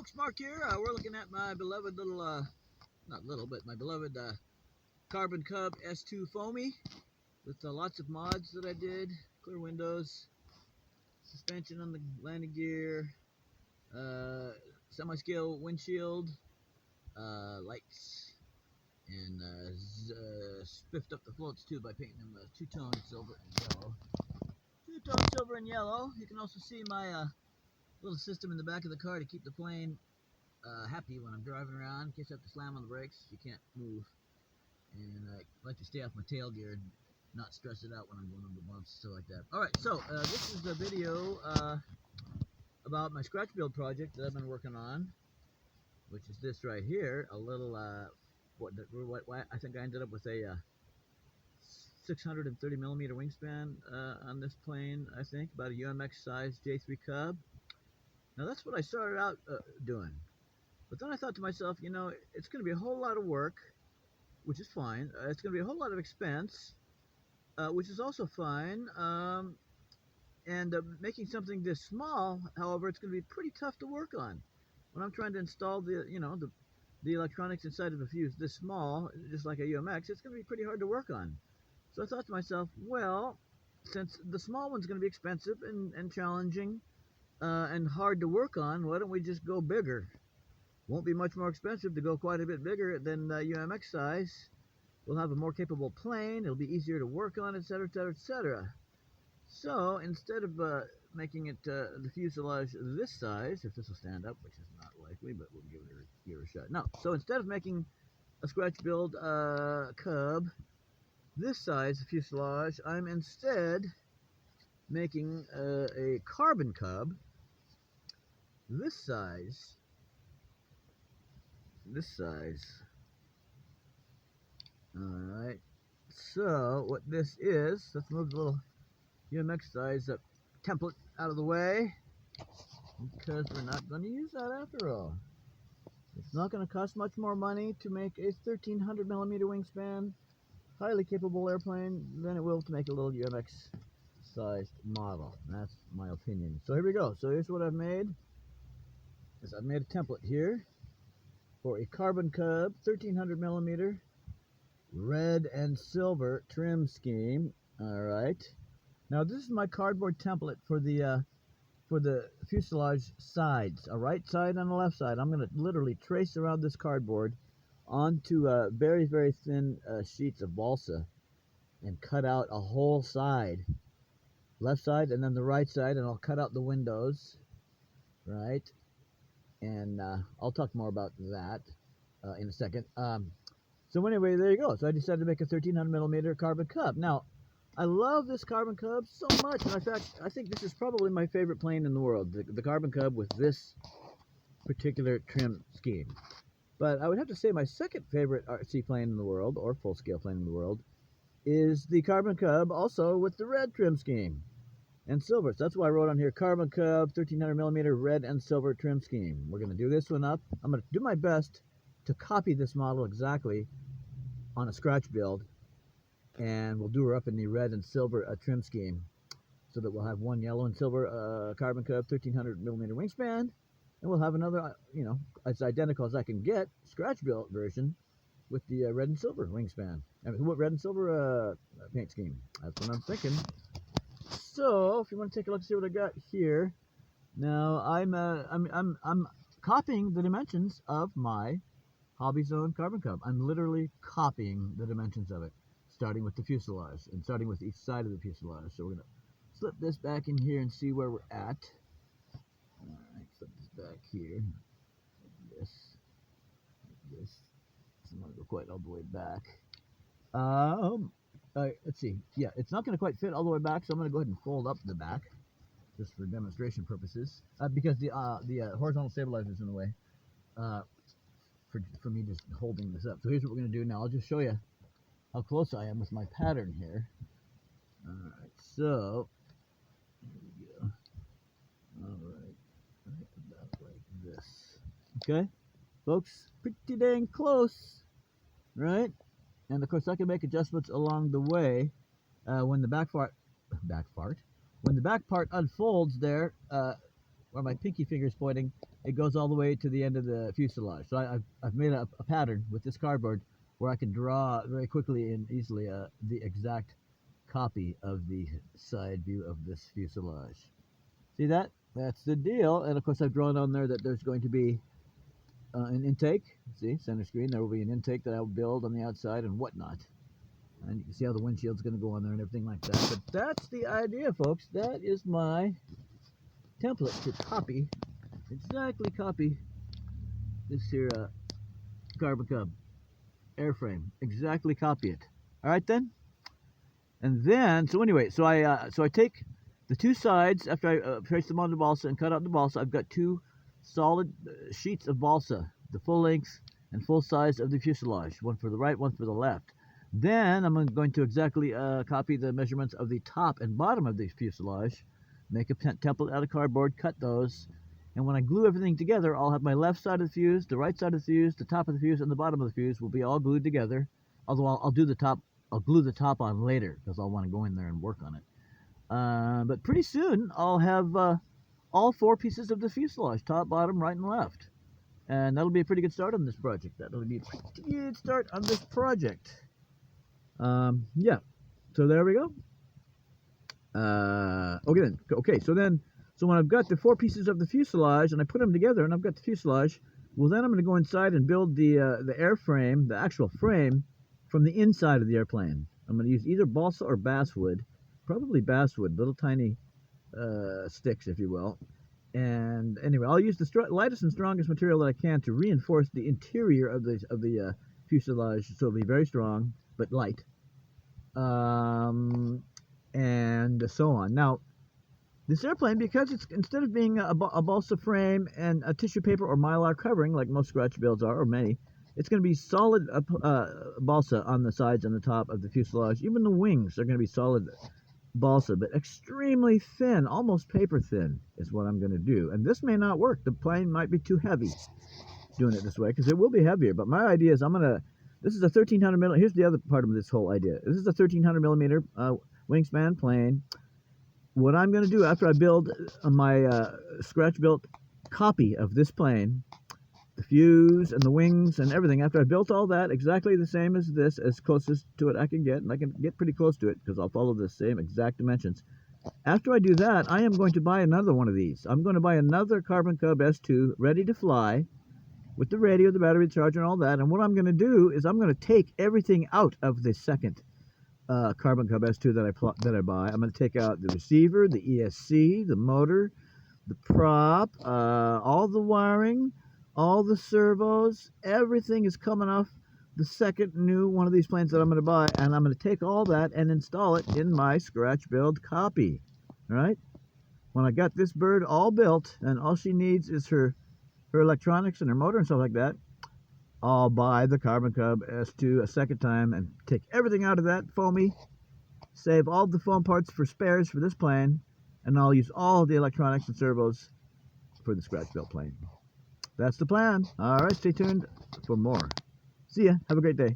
folks, Mark here. We're looking at my beloved little, not little, but my beloved Carbon Cub S2 Foamy with lots of mods that I did. Clear windows, suspension on the landing gear, semi-scale windshield, lights, and spiffed up the floats too by painting them two-tone silver and yellow. Two-tone silver and yellow. You can also see my little system in the back of the car to keep the plane happy when I'm driving around. In case I have to slam on the brakes, you can't move. And I like to stay off my tail gear and not stress it out when I'm going over bumps, stuff like that. Alright, so this is a video about my scratch build project that I've been working on, which is this right here. A little, what I think I ended up with a 630 millimeter wingspan on this plane, I think, about a UMX size J3 Cub. Now that's what I started out doing. But then I thought to myself, you know, it's going to be a whole lot of work, which is fine. It's going to be a whole lot of expense, which is also fine. And making something this small, however, it's going to be pretty tough to work on. When I'm trying to install the, you know, the electronics inside of a fuse this small, just like a UMX, it's going to be pretty hard to work on. So I thought to myself, well, since the small one's going to be expensive and challenging and hard to work on, why don't we just go bigger? Won't be much more expensive to go quite a bit bigger than UMX size. We'll have a more capable plane. It'll be easier to work on, etc., etc., etc. So instead of making it the fuselage this size, if this will stand up, which is not likely, but we'll give it a shot. No. So instead of making a scratch build Cub this size fuselage, I'm instead making a Carbon Cub this size. Alright, so what this is, let's move the little UMX size template out of the way, because we're not going to use that after all. It's not going to cost much more money to make a 1300 millimeter wingspan highly capable airplane than it will to make a little UMX sized model. That's my opinion. So here we go. So here's what I've made. I've made a template here for a Carbon Cub 1300 millimeter red and silver trim scheme. Alright, now this is my cardboard template for the fuselage sides, a right side and a left side. I'm going to literally trace around this cardboard onto very, very thin sheets of balsa and cut out a whole side, left side and then the right side, and I'll cut out the windows, right? And I'll talk more about that in a second. So anyway, there you go. So I decided to make a 1300 millimeter Carbon Cub. Now, I love this Carbon Cub so much. And in fact, I think this is probably my favorite plane in the world, the Carbon Cub with this particular trim scheme. But I would have to say my second favorite RC plane in the world, or full-scale plane in the world, is the Carbon Cub, also with the red trim scheme and silver. So that's why I wrote on here Carbon Cub 1300 millimeter red and silver trim scheme. We're going to do this one up. I'm going to do my best to copy this model exactly on a scratch build, and we'll do her up in the red and silver trim scheme, so that we'll have one yellow and silver Carbon Cub 1300 millimeter wingspan, and we'll have another, you know, as identical as I can get, scratch built version with the red and silver wingspan. I mean, what red and silver paint scheme? That's what I'm thinking. So if you want to take a look and see what I got here, now I'm copying the dimensions of my Hobby Zone Carbon Cub. I'm literally copying the dimensions of it, starting with the fuselage and starting with each side of the fuselage. So we're going to slip this back in here and see where we're at. Alright, slip this back here. Like this. I'm going to go quite all the way back. Let's see. Yeah, it's not going to quite fit all the way back, so I'm going to go ahead and fold up the back, just for demonstration purposes, because the horizontal stabilizer is in the way. For me just holding this up. So here's what we're going to do now. I'll just show you how close I am with my pattern here. Alright, so here we go. Alright, about like this. Okay, folks, pretty dang close, right? And of course I can make adjustments along the way when the back part unfolds there. where my pinky finger is pointing, it goes all the way to the end of the fuselage. So I've made a pattern with this cardboard where I can draw very quickly and easily the exact copy of the side view of this fuselage. See that? That's the deal. And of course I've drawn on there that there's going to be an intake. See, center screen, there will be an intake that I'll build on the outside and whatnot. And you can see how the windshield's going to go on there and everything like that. But that's the idea, folks. That is my template to copy, exactly copy this here Carbon Cub airframe. Exactly copy it. All right then. And then, so anyway, so I take the two sides after I trace them on the balsa and cut out the balsa. I've got two solid sheets of balsa, the full length and full size of the fuselage, one for the right, one for the left. Then I'm going to exactly copy the measurements of the top and bottom of the fuselage, make a template out of cardboard, cut those, and when I glue everything together, I'll have my left side of the fuse, the right side of the fuse, the top of the fuse, and the bottom of the fuse will be all glued together. Although I'll glue the top on later because I'll want to go in there and work on it. But pretty soon I'll have all four pieces of the fuselage, top, bottom, right, and left. And that'll be a pretty good start on this project. That'll be a pretty good start on this project. Yeah, so there we go. Okay, so when I've got the four pieces of the fuselage and I put them together and I've got the fuselage, well then I'm going to go inside and build the airframe, the actual frame, from the inside of the airplane. I'm going to use either balsa or basswood, probably basswood, little tiny sticks, if you will. And anyway, I'll use the lightest and strongest material that I can to reinforce the interior of the fuselage, so it'll be very strong but light, and so on. Now, this airplane, because it's instead of being a balsa frame and a tissue paper or mylar covering like most scratch builds are, or many, it's going to be solid balsa on the sides and the top of the fuselage. Even the wings are going to be solid balsa, but extremely thin, almost paper thin is what I'm going to do. And this may not work. The plane might be too heavy doing it this way, because it will be heavier. But my idea is this is a 1300 millimeter. Here's the other part of this whole idea. This is a 1300 millimeter wingspan plane. What I'm going to do after I build my scratch-built copy of this plane, the fuse and the wings and everything, after I built all that exactly the same as this, as closest to it I can get, and I can get pretty close to it because I'll follow the same exact dimensions. After I do that, I am going to buy another one of these. I'm going to buy another Carbon Cub S2 ready to fly, with the radio, the battery, the charger, and all that. And what I'm going to do is I'm going to take everything out of the second Carbon Cub S2 that I buy. I'm going to take out the receiver, the ESC, the motor, the prop, all the wiring, all the servos. Everything is coming off the second new one of these planes that I'm going to buy, and I'm going to take all that and install it in my scratch build copy. All right? When I got this bird all built, and all she needs is her electronics and her motor and stuff like that, I'll buy the Carbon Cub S2 a second time and take everything out of that foamy, save all the foam parts for spares for this plane, and I'll use all the electronics and servos for the scratch-built plane. That's the plan. All right, stay tuned for more. See ya. Have a great day.